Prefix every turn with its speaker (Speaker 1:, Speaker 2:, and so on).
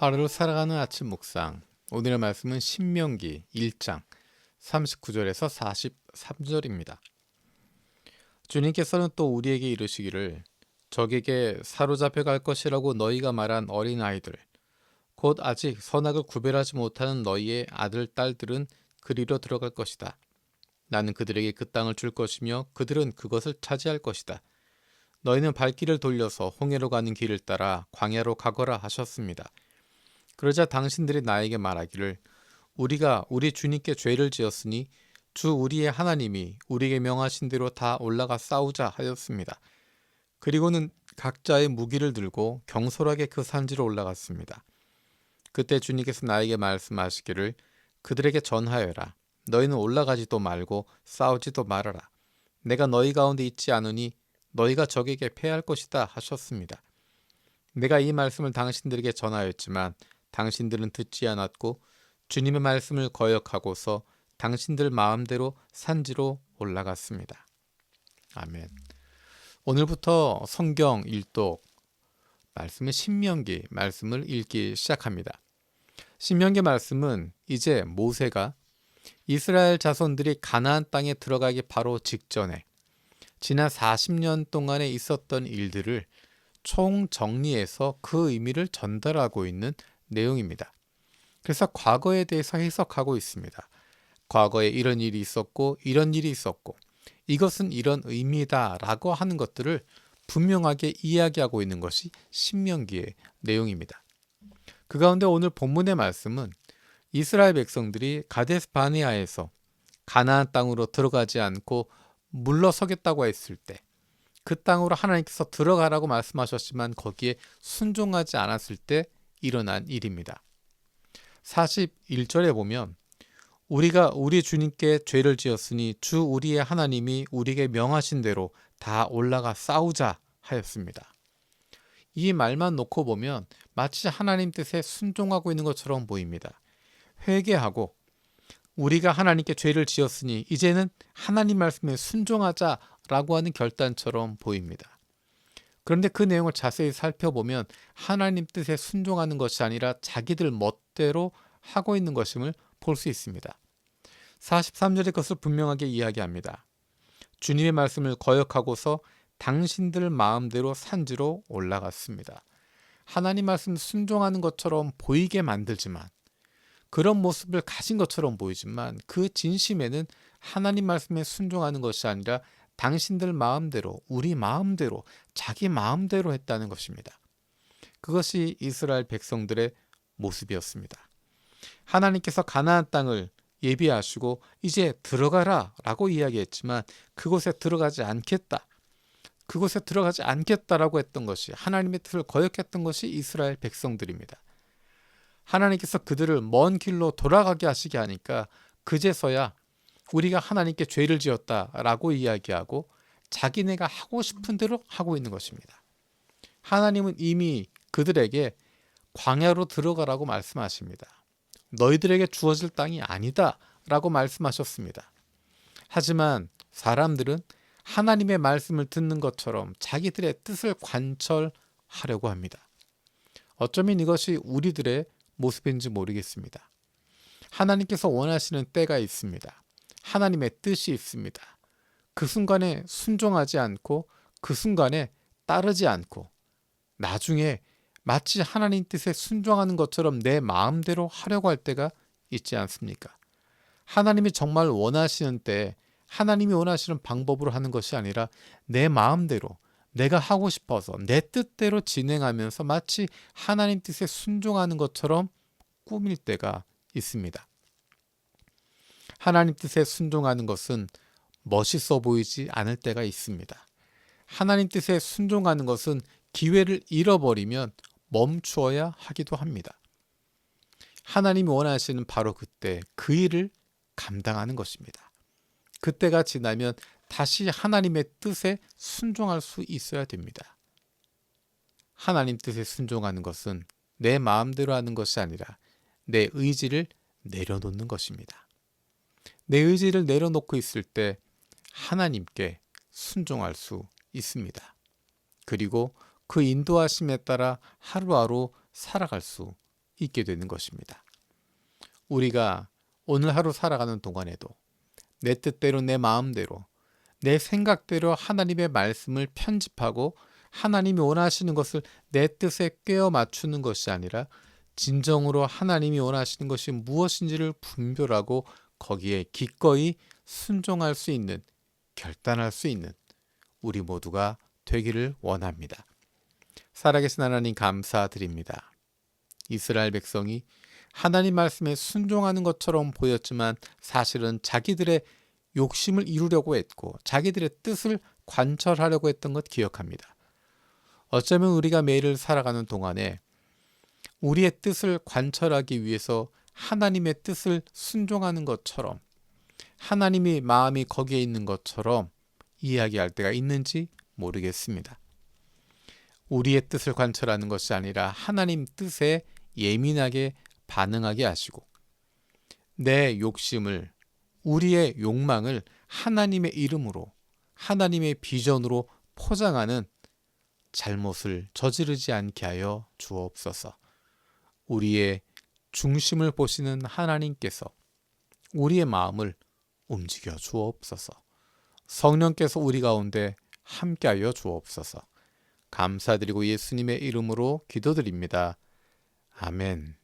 Speaker 1: 하루를 살아가는 아침 묵상. 오늘의 말씀은 신명기 1장 39절에서 43절입니다. 주님께서는 또 우리에게 이르시기를 적에게 사로잡혀 갈 것이라고 너희가 말한 어린아이들 곧 아직 선악을 구별하지 못하는 너희의 아들 딸들은 그리로 들어갈 것이다. 나는 그들에게 그 땅을 줄 것이며 그들은 그것을 차지할 것이다. 너희는 발길을 돌려서 홍해로 가는 길을 따라 광야로 가거라 하셨습니다. 그러자 당신들이 나에게 말하기를 우리가 우리 주님께 죄를 지었으니 주 우리의 하나님이 우리에게 명하신 대로 다 올라가 싸우자 하였습니다. 그리고는 각자의 무기를 들고 경솔하게 그 산지로 올라갔습니다. 그때 주님께서 나에게 말씀하시기를 그들에게 전하여라. 너희는 올라가지도 말고 싸우지도 말아라. 내가 너희 가운데 있지 않으니 너희가 적에게 패할 것이다 하셨습니다. 내가 이 말씀을 당신들에게 전하였지만 당신들은 듣지 않았고 주님의 말씀을 거역하고서 당신들 마음대로 산지로 올라갔습니다. 아멘. 오늘부터 성경 일독 말씀의 신명기 말씀을 읽기 시작합니다. 신명기 말씀은 이제 모세가 이스라엘 자손들이 가나안 땅에 들어가기 바로 직전에 지난 40년 동안에 있었던 일들을 총정리해서 그 의미를 전달하고 있는 내용입니다. 그래서 과거에 대해서 해석하고 있습니다. 과거에 이런 일이 있었고 이런 일이 있었고 이것은 이런 의미다 라고 하는 것들을 분명하게 이야기하고 있는 것이 신명기의 내용입니다. 그 가운데 오늘 본문의 말씀은 이스라엘 백성들이 가데스 바네아에서 가나안 땅으로 들어가지 않고 물러서겠다고 했을 때 그 땅으로 하나님께서 들어가라고 말씀하셨지만 거기에 순종하지 않았을 때 일어난 일입니다. 41절에 보면 우리가 우리 주님께 죄를 지었으니 주 우리의 하나님이 우리에게 명하신 대로 다 올라가 싸우자 하였습니다. 이 말만 놓고 보면 마치 하나님 뜻에 순종하고 있는 것처럼 보입니다. 회개하고 우리가 하나님께 죄를 지었으니 이제는 하나님 말씀에 순종하자라고 하는 결단처럼 보입니다. 그런데 그 내용을 자세히 살펴보면 하나님 뜻에 순종하는 것이 아니라 자기들 멋대로 하고 있는 것임을 볼 수 있습니다. 43절의 것을 분명하게 이야기합니다. 주님의 말씀을 거역하고서 당신들 마음대로 산지로 올라갔습니다. 하나님 말씀 순종하는 것처럼 보이게 만들지만 그런 모습을 가진 것처럼 보이지만 그 진심에는 하나님 말씀에 순종하는 것이 아니라 당신들 마음대로 우리 마음대로 자기 마음대로 했다는 것입니다. 그것이 이스라엘 백성들의 모습이었습니다. 하나님께서 가나안 땅을 예비하시고 이제 들어가라 라고 이야기했지만 그곳에 들어가지 않겠다. 그곳에 들어가지 않겠다라고 했던 것이 하나님의 뜻을 거역했던 것이 이스라엘 백성들입니다. 하나님께서 그들을 먼 길로 돌아가게 하시게 하니까 그제서야 우리가 하나님께 죄를 지었다라고 이야기하고 자기네가 하고 싶은 대로 하고 있는 것입니다. 하나님은 이미 그들에게 광야로 들어가라고 말씀하십니다. 너희들에게 주어질 땅이 아니다 라고 말씀하셨습니다. 하지만 사람들은 하나님의 말씀을 듣는 것처럼 자기들의 뜻을 관철하려고 합니다. 어쩌면 이것이 우리들의 모습인지 모르겠습니다. 하나님께서 원하시는 때가 있습니다. 하나님의 뜻이 있습니다. 그 순간에 순종하지 않고 그 순간에 따르지 않고 나중에 마치 하나님 뜻에 순종하는 것처럼 내 마음대로 하려고 할 때가 있지 않습니까? 하나님이 정말 원하시는 때 하나님이 원하시는 방법으로 하는 것이 아니라 내 마음대로 내가 하고 싶어서 내 뜻대로 진행하면서 마치 하나님 뜻에 순종하는 것처럼 꾸밀 때가 있습니다. 하나님 뜻에 순종하는 것은 멋있어 보이지 않을 때가 있습니다. 하나님 뜻에 순종하는 것은 기회를 잃어버리면 멈추어야 하기도 합니다. 하나님이 원하시는 바로 그때 그 일을 감당하는 것입니다. 그때가 지나면 다시 하나님의 뜻에 순종할 수 있어야 됩니다. 하나님 뜻에 순종하는 것은 내 마음대로 하는 것이 아니라 내 의지를 내려놓는 것입니다. 내 의지를 내려놓고 있을 때 하나님께 순종할 수 있습니다. 그리고 그 인도하심에 따라 하루하루 살아갈 수 있게 되는 것입니다. 우리가 오늘 하루 살아가는 동안에도 내 뜻대로 내 마음대로 내 생각대로 하나님의 말씀을 편집하고 하나님이 원하시는 것을 내 뜻에 꿰어 맞추는 것이 아니라 진정으로 하나님이 원하시는 것이 무엇인지를 분별하고 거기에 기꺼이 순종할 수 있는, 결단할 수 있는 우리 모두가 되기를 원합니다. 살아계신 하나님 감사드립니다. 이스라엘 백성이 하나님 말씀에 순종하는 것처럼 보였지만 사실은 자기들의 욕심을 이루려고 했고 자기들의 뜻을 관철하려고 했던 것 기억합니다. 어쩌면 우리가 매일을 살아가는 동안에 우리의 뜻을 관철하기 위해서 하나님의 뜻을 순종하는 것처럼 하나님의 마음이 거기에 있는 것처럼 이야기할 때가 있는지 모르겠습니다. 우리의 뜻을 관철하는 것이 아니라 하나님 뜻에 예민하게 반응하게 하시고 내 욕심을, 우리의 욕망을 하나님의 이름으로, 하나님의 비전으로 포장하는 잘못을 저지르지 않게 하여 주옵소서. 우리의 중심을 보시는 하나님께서 우리의 마음을 움직여 주옵소서. 성령께서 우리 가운데 함께하여 주옵소서. 감사드리고 예수님의 이름으로 기도드립니다. 아멘.